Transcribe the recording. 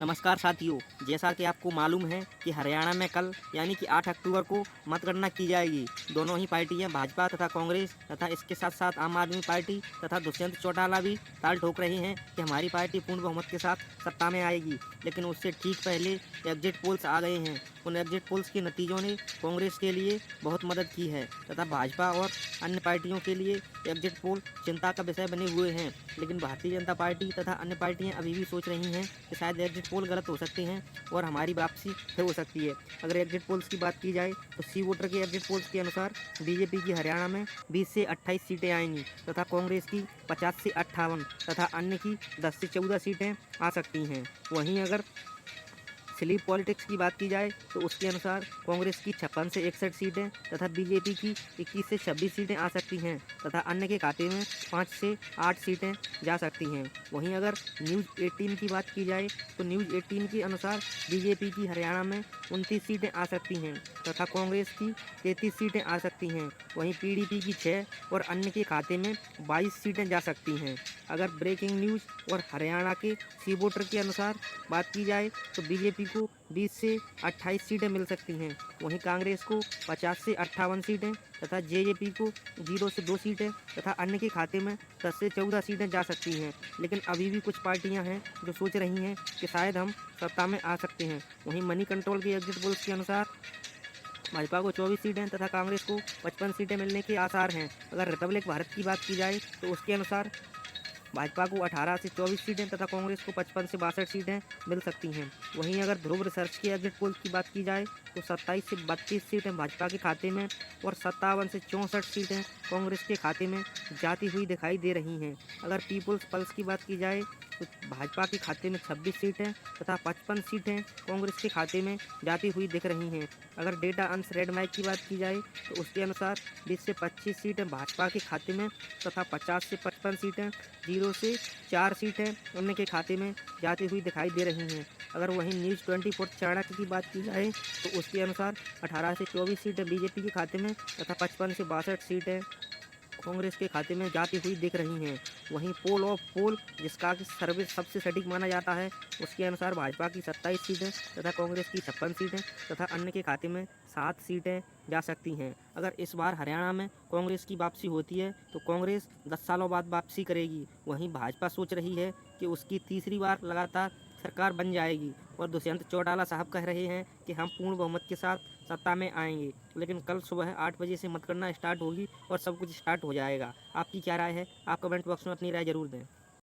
नमस्कार साथियों, जैसा कि आपको मालूम है कि हरियाणा में कल यानी कि 8 अक्टूबर को मतगणना की जाएगी। दोनों ही पार्टियां भाजपा तथा कांग्रेस तथा इसके साथ साथ आम आदमी पार्टी तथा दुष्यंत चौटाला भी ताल ठोक रहे हैं कि हमारी पार्टी पूर्ण बहुमत के साथ सत्ता में आएगी। लेकिन उससे ठीक पहले एग्जिट पोल्स आ गए हैं। उन एग्जिट पोल्स के नतीजों ने कांग्रेस के लिए बहुत मदद की है तथा भाजपा और अन्य पार्टियों के लिए एग्जिट पोल चिंता का विषय बने हुए हैं। लेकिन भारतीय जनता पार्टी तथा अन्य पार्टियां अभी भी सोच रही हैं कि शायद एग्जिट पोल गलत हो सकते हैं और हमारी वापसी फिर हो सकती है। अगर एग्जिट पोल्स की बात की जाए तो सी वोटर के एग्जिट पोल्स के अनुसार बीजेपी की हरियाणा में 20 से 28 सीटें आएंगी तथा कांग्रेस की 50 से 58 तथा अन्य की 10 से 14 सीटें आ सकती हैं। वहीं अगर स्लीप पॉलिटिक्स की बात की जाए तो उसके अनुसार कांग्रेस की 56 से 61 सीटें तथा बीजेपी की 21 से 26 सीटें आ सकती हैं तथा अन्य के खाते में 5 से 8 सीटें जा सकती हैं। वहीं अगर न्यूज़ 18 की बात की जाए तो न्यूज़ 18 के अनुसार बीजेपी की हरियाणा में 29 सीटें आ सकती हैं तथा कांग्रेस की 33 सीटें आ सकती हैं। वहीं पीडीपी की 6 और अन्य के खाते में 22 सीटें जा सकती हैं। अगर ब्रेकिंग न्यूज़ और हरियाणा के सी वोटर के अनुसार बात की जाए तो बीजेपी को 20 से 28 सीटें मिल सकती हैं। वहीं कांग्रेस को 50 से 58 सीटें तथा जेजेपी को 0 से 2 सीटें तथा अन्य के खाते में 10 से 14 सीटें जा सकती हैं। लेकिन अभी भी कुछ पार्टियां हैं जो सोच रही हैं कि शायद हम सत्ता में आ सकते हैं। वहीं मनी कंट्रोल के एग्जिट पोल्स के अनुसार भाजपा को 24 सीटें तथा कांग्रेस को 55 सीटें मिलने के आसार हैं। अगर रिपब्लिक भारत की बात की जाए तो उसके अनुसार भाजपा को 18 से 24 सीटें तथा कांग्रेस को 55 से 62 सीटें मिल सकती हैं। वहीं अगर ध्रुव रिसर्च के एग्जिट पोल की बात की जाए तो 27 से 32 सीटें भाजपा के खाते में और 57 से 64 सीटें कांग्रेस के खाते में जाती हुई दिखाई दे रही हैं। अगर पीपुल्स पल्स की बात की जाए तो भाजपा के खाते में 26 सीटें तथा 55 सीटें कांग्रेस के खाते में जाती हुई दिख रही हैं। अगर डेटा अंश रेड माइक की बात की जाए तो उसके अनुसार 20 से 25 सीटें भाजपा के खाते में तथा 50 से 55 सीटें 0 से 4 सीटें उन्हीं के खाते में जाती हुई दिखाई दे रही हैं। अगर वहीं न्यूज़ 24 चाणक्य की बात की जाए तो उसके अनुसार 18 से 24 सीटें बीजेपी के खाते में तथा 55 से 62 सीटें कांग्रेस के खाते में जाती हुई दिख रही हैं। वहीं पोल ऑफ पोल जिसका कि सर्वे सबसे सटीक माना जाता है उसके अनुसार भाजपा की 27 सीटें तथा कांग्रेस की 56 सीटें तथा अन्य के खाते में 7 सीटें जा सकती हैं। अगर इस बार हरियाणा में कांग्रेस की वापसी होती है तो कांग्रेस 10 सालों बाद वापसी करेगी। वहीं भाजपा सोच रही है कि उसकी तीसरी बार लगातार सरकार बन जाएगी और दुष्यंत चौटाला साहब कह रहे हैं कि हम पूर्ण बहुमत के साथ सत्ता में आएंगे। लेकिन कल सुबह 8 बजे से मतगणना स्टार्ट होगी और सब कुछ स्टार्ट हो जाएगा। आपकी क्या राय है? आप कमेंट बॉक्स में अपनी राय ज़रूर दें।